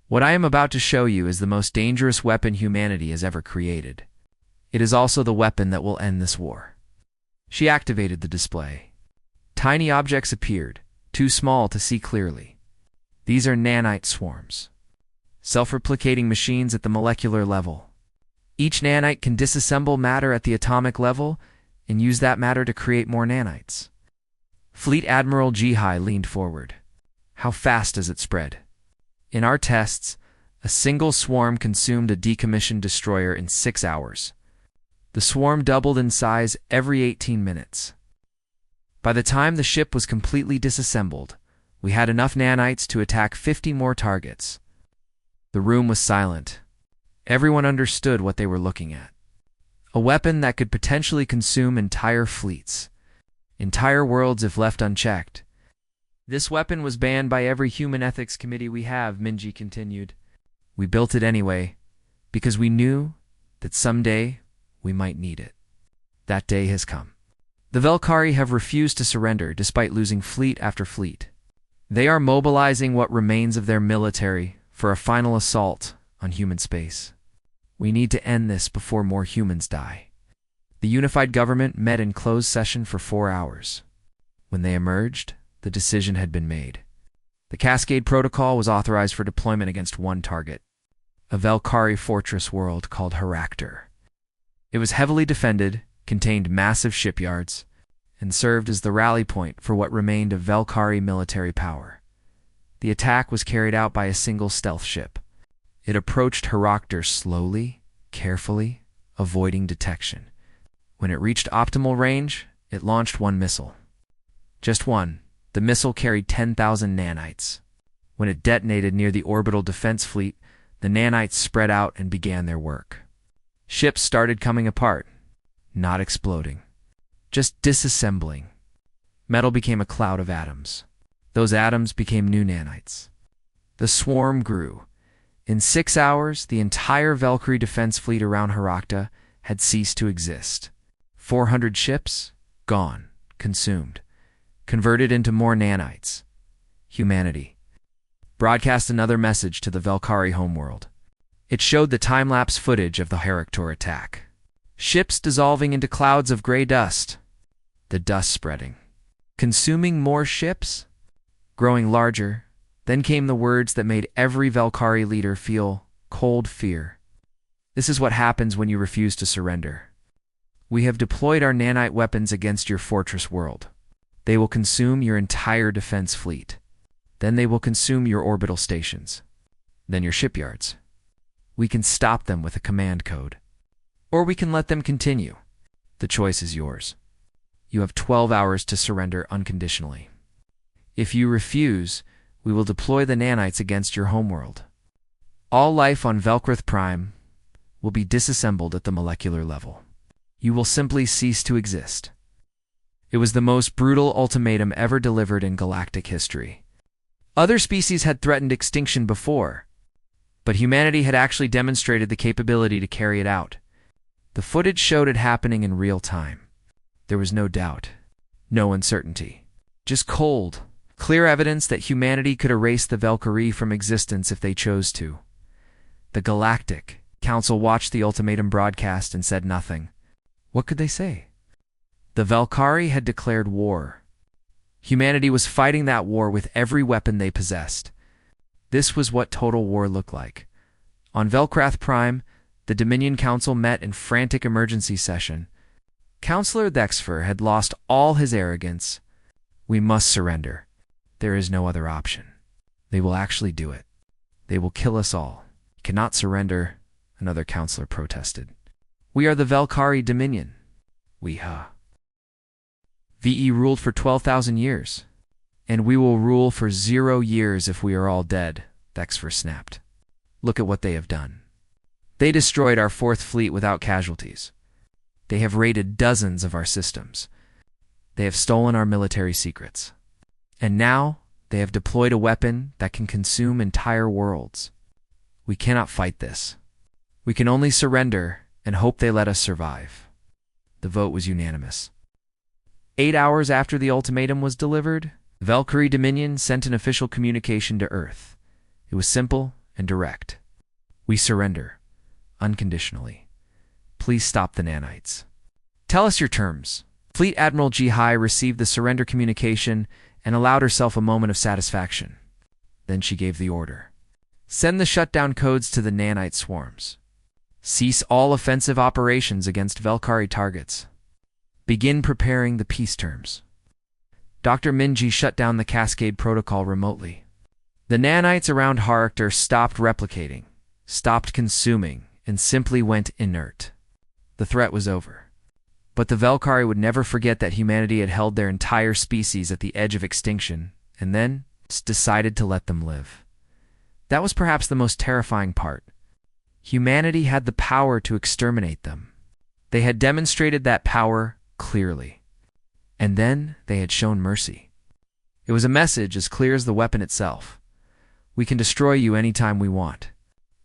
What I am about to show you is the most dangerous weapon humanity has ever created. It is also the weapon that will end this war. She activated the display. Tiny objects appeared, too small to see clearly. These are nanite swarms, self-replicating machines at the molecular level. Each nanite can disassemble matter at the atomic level and use that matter to create more nanites. Fleet Admiral Ji-hai leaned forward. How fast does it spread? In our tests, a single swarm consumed a decommissioned destroyer in 6 hours. The swarm doubled in size every 18 minutes. By the time the ship was completely disassembled, we had enough nanites to attack 50 more targets. The room was silent. Everyone understood what they were looking at. A weapon that could potentially consume entire fleets, entire worlds if left unchecked. This weapon was banned by every human ethics committee we have, Minji continued. We built it anyway, because we knew that someday we might need it. That day has come. The Velkhari have refused to surrender despite losing fleet after fleet. They are mobilizing what remains of their military for a final assault on human space. We need to end this before more humans die. The unified government met in closed session for 4 hours. When they emerged, the decision had been made. The Cascade Protocol was authorized for deployment against one target, a Velkhari fortress world called Harakter. It was heavily defended, contained massive shipyards, and served as the rally point for what remained of Velkhari military power. The attack was carried out by a single stealth ship. It approached Harakter slowly, carefully, avoiding detection. When it reached optimal range, it launched one missile. Just one. The missile carried 10,000 nanites. When it detonated near the orbital defense fleet, the nanites spread out and began their work. Ships started coming apart, not exploding, just disassembling. Metal became a cloud of atoms. Those atoms became new nanites. The swarm grew. In 6 hours, the entire Velkhari defense fleet around Harakta had ceased to exist. 400 ships, gone, consumed, converted into more nanites. Humanity. Broadcast another message to the Velkhari homeworld. It showed the time-lapse footage of the Harakter attack. Ships dissolving into clouds of gray dust. The dust spreading. Consuming more ships? Growing larger. Then came the words that made every Velkhari leader feel cold fear. This is what happens when you refuse to surrender. We have deployed our nanite weapons against your fortress world. They will consume your entire defense fleet. Then they will consume your orbital stations. Then your shipyards. We can stop them with a command code. Or we can let them continue. The choice is yours. You have 12 hours to surrender unconditionally. If you refuse, we will deploy the nanites against your homeworld. All life on Velkrith Prime will be disassembled at the molecular level. You will simply cease to exist. It was the most brutal ultimatum ever delivered in galactic history. Other species had threatened extinction before, but humanity had actually demonstrated the capability to carry it out. The footage showed it happening in real time. There was no doubt, no uncertainty, just cold, clear evidence that humanity could erase the Velkhari from existence if they chose to. The Galactic Council watched the ultimatum broadcast and said nothing. What could they say? The Velkhari had declared war. Humanity was fighting that war with every weapon they possessed. This was what total war looked like. On Velkrath Prime, the Dominion Council met in frantic emergency session. Councillor Thexfer had lost all his arrogance. We must surrender. There is no other option. They will actually do it. They will kill us all. Cannot surrender, another councillor protested. We are the Velkhari Dominion. VE ruled for 12,000 years. And we will rule for 0 years if we are all dead, Thexfer snapped. Look at what they have done. They destroyed our 4th fleet without casualties. They have raided dozens of our systems. They have stolen our military secrets. And now they have deployed a weapon that can consume entire worlds. We cannot fight this. We can only surrender and hope they let us survive. The vote was unanimous. 8 hours after the ultimatum was delivered, Velkhari Dominion sent an official communication to Earth. It was simple and direct. We surrender, unconditionally. Please stop the nanites. Tell us your terms. Fleet Admiral Jihai received the surrender communication and allowed herself a moment of satisfaction. Then she gave the order. Send the shutdown codes to the nanite swarms. Cease all offensive operations against Velkhari targets. Begin preparing the peace terms. Dr. Minji shut down the Cascade Protocol remotely. The nanites around Harkter stopped replicating, stopped consuming, and simply went inert. The threat was over. But the Velkari would never forget that humanity had held their entire species at the edge of extinction, and then decided to let them live. That was perhaps the most terrifying part. Humanity had the power to exterminate them. They had demonstrated that power clearly. And then they had shown mercy. It was a message as clear as the weapon itself. We can destroy you anytime we want.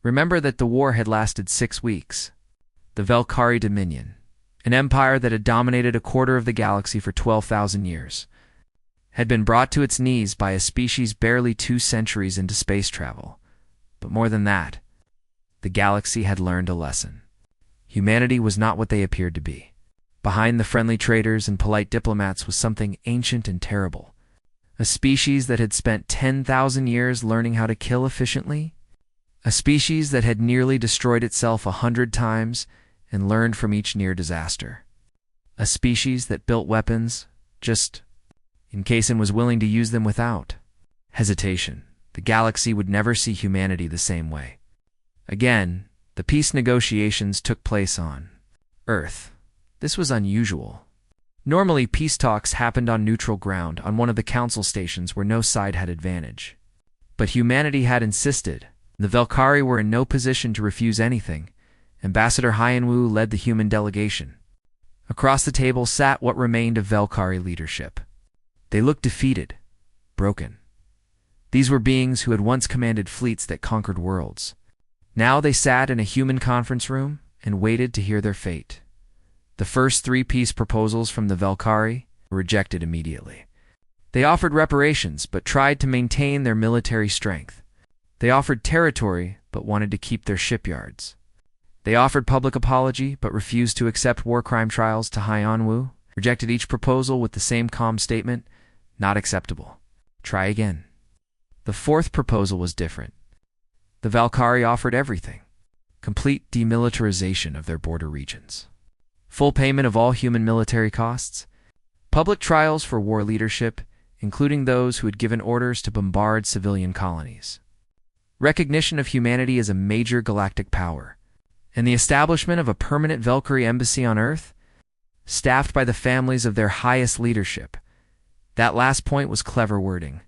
Remember that the war had lasted 6 weeks. The Velkari Dominion, an empire that had dominated a quarter of the galaxy for 12,000 years, had been brought to its knees by a species barely 2 centuries into space travel. But more than that, the galaxy had learned a lesson. Humanity was not what they appeared to be. Behind the friendly traders and polite diplomats was something ancient and terrible. A species that had spent 10,000 years learning how to kill efficiently. A species that had nearly destroyed itself 100 times and learned from each near disaster. A species that built weapons just in case and was willing to use them without hesitation. The galaxy would never see humanity the same way. Again, the peace negotiations took place on Earth. This was unusual. Normally, peace talks happened on neutral ground, on one of the council stations where no side had advantage. But humanity had insisted. The Velkari were in no position to refuse anything. Ambassador Hyanwu led the human delegation. Across the table sat what remained of Velkari leadership. They looked defeated, broken. These were beings who had once commanded fleets that conquered worlds. Now they sat in a human conference room and waited to hear their fate. The first 3 peace proposals from the Velkari were rejected immediately. They offered reparations but tried to maintain their military strength. They offered territory but wanted to keep their shipyards. They offered public apology but refused to accept war crime trials to Hyanwu, rejected each proposal with the same calm statement, "Not acceptable. Try again." The 4th proposal was different. The Velkari offered everything. Complete demilitarization of their border regions. Full payment of all human military costs. Public trials for war leadership, including those who had given orders to bombard civilian colonies. Recognition of humanity as a major galactic power. And the establishment of a permanent Velkari embassy on Earth, staffed by the families of their highest leadership. That last point was clever wording.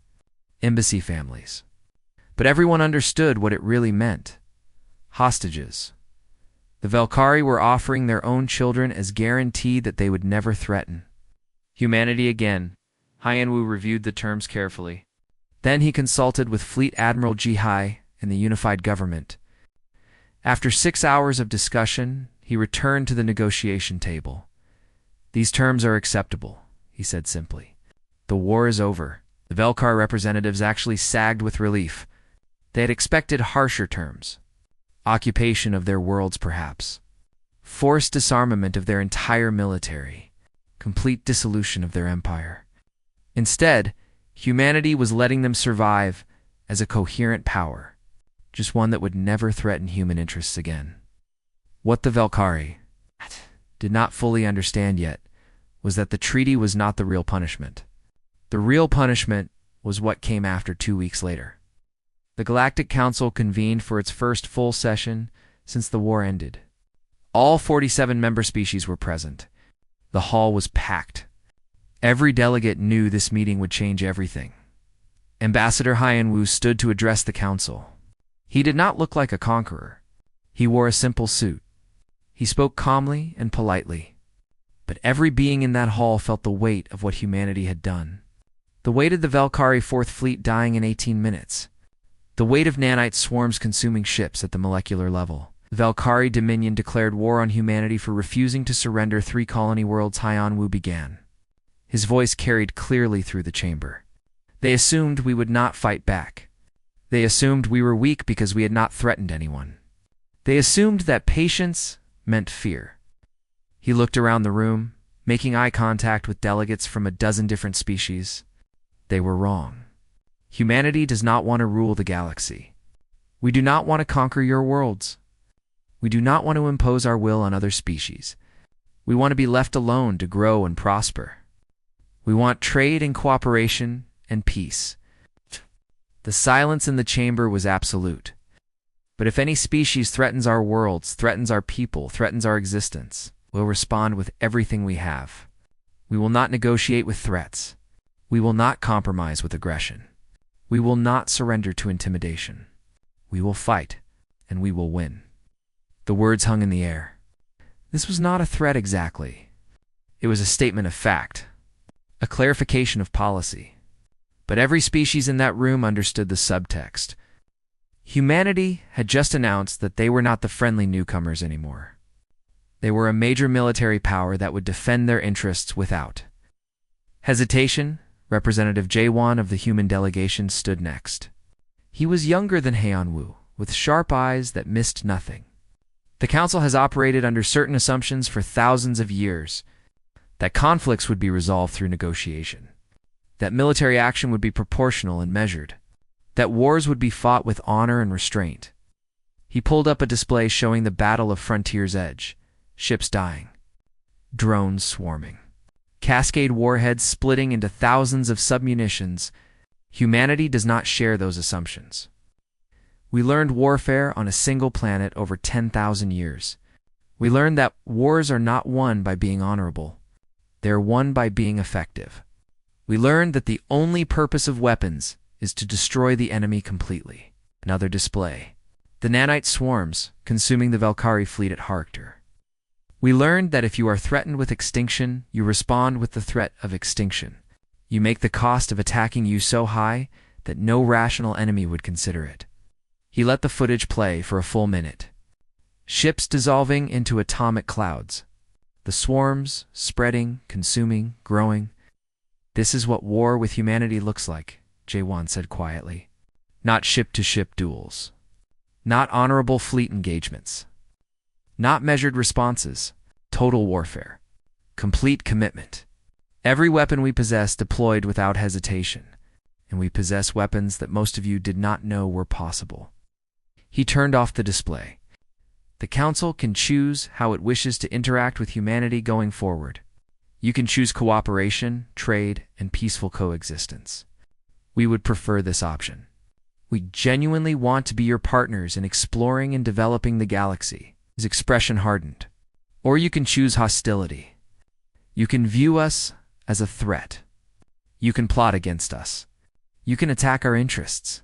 Embassy families. But everyone understood what it really meant. Hostages. The Velkari were offering their own children as guarantee that they would never threaten humanity again. Hyanwu reviewed the terms carefully. Then he consulted with Fleet Admiral Jihai and the unified government. After 6 hours of discussion, he returned to the negotiation table. "These terms are acceptable," he said simply. "The war is over." The Velkar representatives actually sagged with relief. They had expected harsher terms. Occupation of their worlds, perhaps. Forced disarmament of their entire military. Complete dissolution of their empire. Instead, humanity was letting them survive as a coherent power, just one that would never threaten human interests again. What the Velkari did not fully understand yet was that the treaty was not the real punishment. The real punishment was what came after 2 weeks later. The Galactic Council convened for its first full session since the war ended. All 47 member species were present. The hall was packed. Every delegate knew this meeting would change everything. Ambassador Hyanwu stood to address the council. He did not look like a conqueror. He wore a simple suit. He spoke calmly and politely. But every being in that hall felt the weight of what humanity had done. The weight of the Velkari 4th Fleet dying in 18 minutes. The weight of nanite swarms consuming ships at the molecular level. The Velkari Dominion declared war on humanity for refusing to surrender 3 colony worlds. Hyanwu began. His voice carried clearly through the chamber. They assumed we would not fight back. They assumed we were weak because we had not threatened anyone. They assumed that patience meant fear. He looked around the room, making eye contact with delegates from a dozen different species. They were wrong. Humanity does not want to rule the galaxy. We do not want to conquer your worlds. We do not want to impose our will on other species. We want to be left alone to grow and prosper. We want trade and cooperation and peace. The silence in the chamber was absolute. But if any species threatens our worlds, threatens our people, threatens our existence, we'll respond with everything we have. We will not negotiate with threats. We will not compromise with aggression. We will not surrender to intimidation. We will fight, and we will win. The words hung in the air. This was not a threat exactly. It was a statement of fact, a clarification of policy. But every species in that room understood the subtext. Humanity had just announced that they were not the friendly newcomers anymore. They were a major military power that would defend their interests without hesitation. Representative Jaewon of the human delegation stood next. He was younger than Haeon-woo, with sharp eyes that missed nothing. The council has operated under certain assumptions for thousands of years, that conflicts would be resolved through negotiation, that military action would be proportional and measured, that wars would be fought with honor and restraint. He pulled up a display showing the Battle of Frontier's Edge, ships dying, drones swarming, cascade warheads splitting into thousands of submunitions. Humanity does not share those assumptions. We learned warfare on a single planet over 10,000 years. We learned that wars are not won by being honorable. They are won by being effective. We learned that the only purpose of weapons is to destroy the enemy completely. Another display. The nanite swarms, consuming the Valkyrie fleet at Harkter. We learned that if you are threatened with extinction, you respond with the threat of extinction. You make the cost of attacking you so high that no rational enemy would consider it. He let the footage play for a full minute. Ships dissolving into atomic clouds. The swarms, spreading, consuming, growing. This is what war with humanity looks like, Jaewon said quietly. Not ship-to-ship duels. Not honorable fleet engagements. Not measured responses. Total warfare. Complete commitment. Every weapon we possess deployed without hesitation, and we possess weapons that most of you did not know were possible. He turned off the display. The Council can choose how it wishes to interact with humanity going forward. You can choose cooperation, trade, and peaceful coexistence. We would prefer this option. We genuinely want to be your partners in exploring and developing the galaxy. His expression hardened. Or you can choose hostility. You can view us as a threat. You can plot against us. You can attack our interests.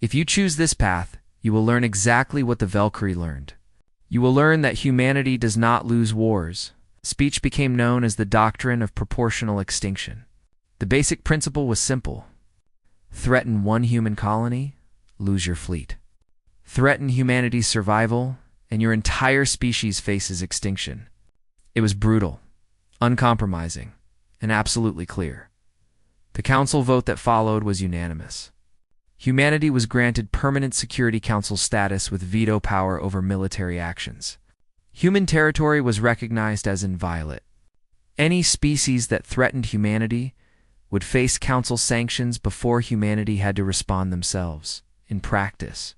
If you choose this path, you will learn exactly what the Valkyrie learned. You will learn that humanity does not lose wars. Speech became known as the doctrine of proportional extinction. The basic principle was simple. Threaten one human colony, lose your fleet. Threaten humanity's survival, and your entire species faces extinction. It was brutal, uncompromising, and absolutely clear. The council vote that followed was unanimous. Humanity was granted permanent Security Council status with veto power over military actions. Human territory was recognized as inviolate. Any species that threatened humanity would face council sanctions before humanity had to respond themselves. In practice,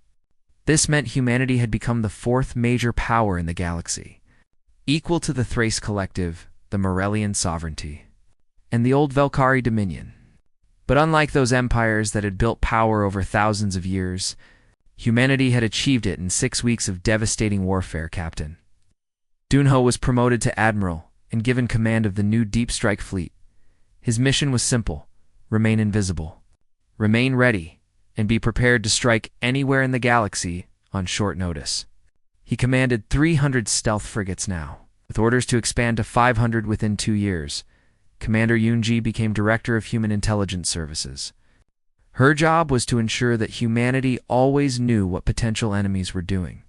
this meant humanity had become the fourth major power in the galaxy, equal to the Thrace Collective, the Morellian sovereignty, and the old Valkyrie dominion. But unlike those empires that had built power over thousands of years, humanity had achieved it in 6 weeks of devastating warfare, Captain. Dunho was promoted to Admiral and given command of the new Deep Strike Fleet. His mission was simple: remain invisible, remain ready, and be prepared to strike anywhere in the galaxy on short notice. He commanded 300 stealth frigates now, with orders to expand to 500 within 2 years. Commander Yoonji became Director of Human Intelligence Services. Her job was to ensure that humanity always knew what potential enemies were doing.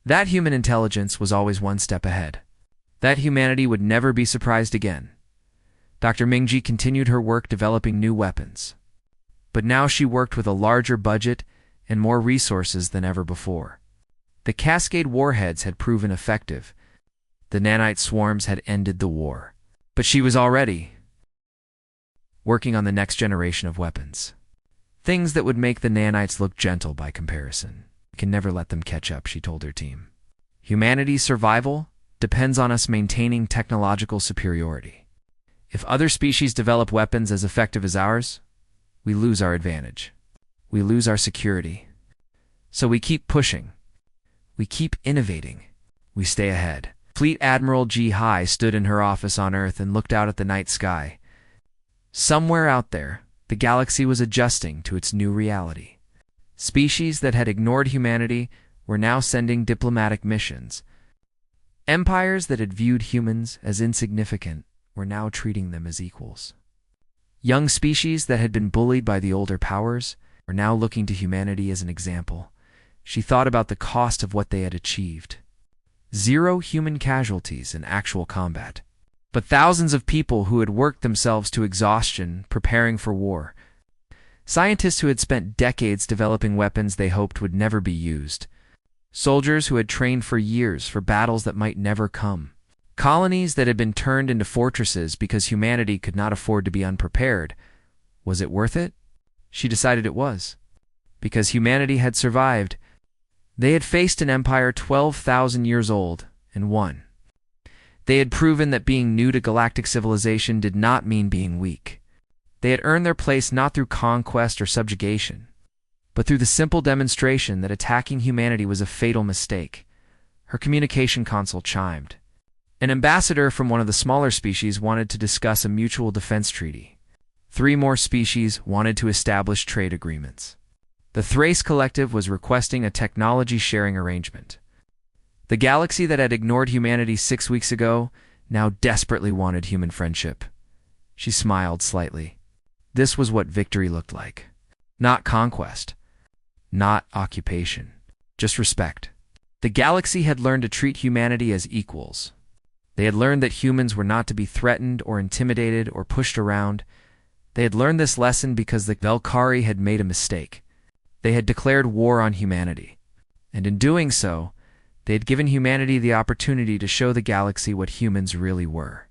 That human intelligence was always one step ahead. That humanity would never be surprised again. Dr. Mingji continued her work developing new weapons. But now she worked with a larger budget and more resources than ever before. The Cascade warheads had proven effective. The nanite swarms had ended the war. But she was already working on the next generation of weapons. Things that would make the nanites look gentle by comparison. We can never let them catch up, she told her team. Humanity's survival depends on us maintaining technological superiority. If other species develop weapons as effective as ours, we lose our advantage. we lose our security. So we keep pushing. We keep innovating. We stay ahead. Fleet Admiral G. High stood in her office on Earth and looked out at the night sky. Somewhere out there, the galaxy was adjusting to its new reality. Species that had ignored humanity were now sending diplomatic missions. Empires that had viewed humans as insignificant were now treating them as equals. Young species that had been bullied by the older powers were now looking to humanity as an example. She thought about the cost of what they had achieved. 0 human casualties in actual combat, but thousands of people who had worked themselves to exhaustion preparing for war. Scientists who had spent decades developing weapons they hoped would never be used. Soldiers who had trained for years for battles that might never come. Colonies that had been turned into fortresses because humanity could not afford to be unprepared. Was it worth it? She decided it was. Because humanity had survived. They had faced an empire 12,000 years old and won. They had proven that being new to galactic civilization did not mean being weak. They had earned their place not through conquest or subjugation, but through the simple demonstration that attacking humanity was a fatal mistake. Her communication console chimed. An ambassador from one of the smaller species wanted to discuss a mutual defense treaty. 3 more species wanted to establish trade agreements. The Thrace Collective was requesting a technology-sharing arrangement. The galaxy that had ignored humanity 6 weeks ago now desperately wanted human friendship. She smiled slightly. This was what victory looked like. Not conquest. Not occupation. Just respect. The galaxy had learned to treat humanity as equals. They had learned that humans were not to be threatened or intimidated or pushed around. They had learned this lesson because the Velkhari had made a mistake. They had declared war on humanity. And in doing so, they had given humanity the opportunity to show the galaxy what humans really were.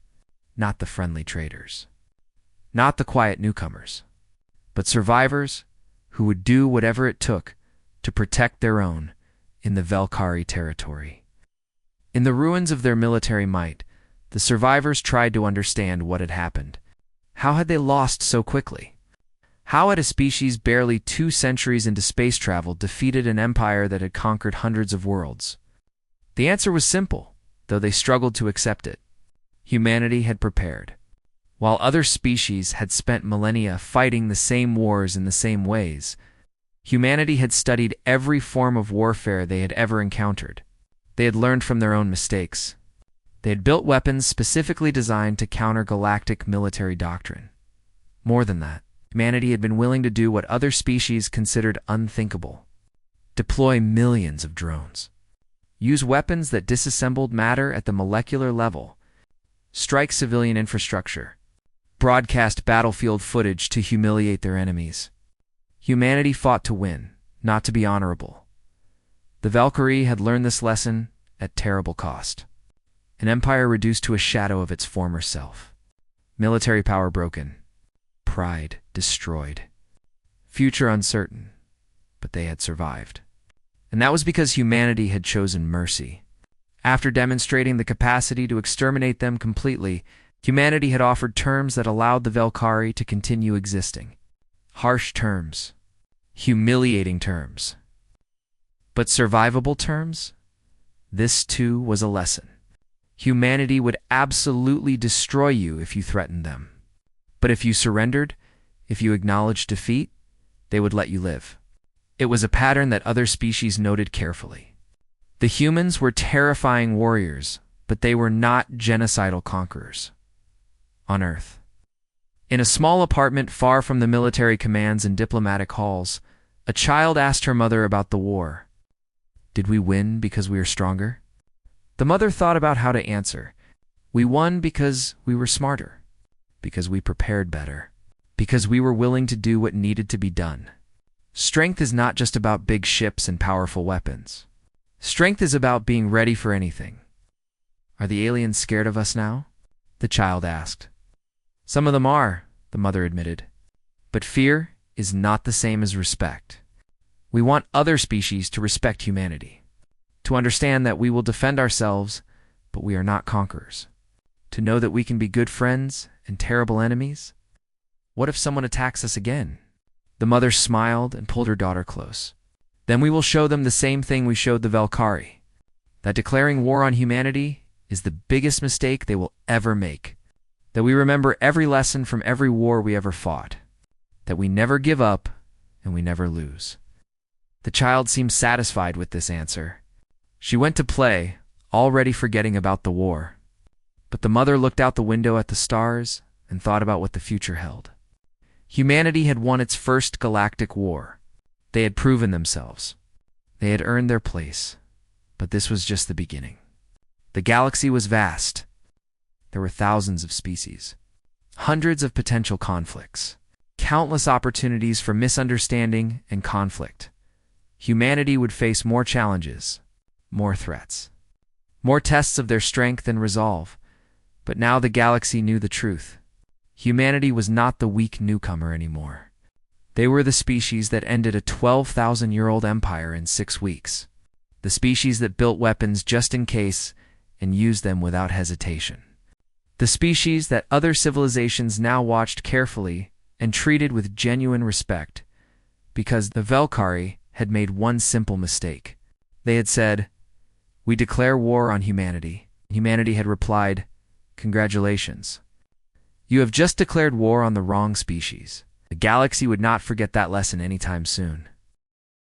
Not the friendly traders. Not the quiet newcomers. But survivors who would do whatever it took to protect their own in the Velkhari territory. In the ruins of their military might, the survivors tried to understand what had happened. How had they lost so quickly? How had a species barely 2 centuries into space travel defeated an empire that had conquered hundreds of worlds? The answer was simple, though they struggled to accept it. Humanity had prepared. While other species had spent millennia fighting the same wars in the same ways, humanity had studied every form of warfare they had ever encountered. They had learned from their own mistakes. They had built weapons specifically designed to counter galactic military doctrine. More than that, humanity had been willing to do what other species considered unthinkable. Deploy millions of drones. Use weapons that disassembled matter at the molecular level. Strike civilian infrastructure. Broadcast battlefield footage to humiliate their enemies. Humanity fought to win, not to be honorable. The Valkyrie had learned this lesson at terrible cost. An empire reduced to a shadow of its former self. Military power broken. Pride destroyed. Future uncertain. But they had survived. And that was because humanity had chosen mercy. After demonstrating the capacity to exterminate them completely, humanity had offered terms that allowed the Velkhari to continue existing. Harsh terms. Humiliating terms. But survivable terms? This too was a lesson. Humanity would absolutely destroy you if you threatened them. But if you surrendered, if you acknowledged defeat, they would let you live. It was a pattern that other species noted carefully. The humans were terrifying warriors, but they were not genocidal conquerors. On Earth. In a small apartment far from the military commands and diplomatic halls, a child asked her mother about the war. Did we win because we are stronger? The mother thought about how to answer. We won because we were smarter, because we prepared better, because we were willing to do what needed to be done. Strength is not just about big ships and powerful weapons. Strength is about being ready for anything. Are the aliens scared of us now? The child asked. Some of them are, the mother admitted. But fear is not the same as respect. We want other species to respect humanity, to understand that we will defend ourselves, but we are not conquerors, to know that we can be good friends and terrible enemies. What if someone attacks us again? The mother smiled and pulled her daughter close. Then we will show them the same thing we showed the Valkyrie, that declaring war on humanity is the biggest mistake they will ever make, that we remember every lesson from every war we ever fought, that we never give up and we never lose. The child seemed satisfied with this answer. She went to play, already forgetting about the war. But the mother looked out the window at the stars and thought about what the future held. Humanity had won its first galactic war. They had proven themselves. They had earned their place. But this was just the beginning. The galaxy was vast. There were thousands of species, hundreds of potential conflicts, countless opportunities for misunderstanding and conflict. Humanity would face more challenges, more threats, more tests of their strength and resolve. But now the galaxy knew the truth. Humanity was not the weak newcomer anymore. They were the species that ended a 12,000-year-old empire in 6 weeks. The species that built weapons just in case and used them without hesitation. The species that other civilizations now watched carefully and treated with genuine respect, because the Valkyrie had made one simple mistake. They had said, "We declare war on humanity." Humanity had replied, "Congratulations. You have just declared war on the wrong species." The galaxy would not forget that lesson anytime soon.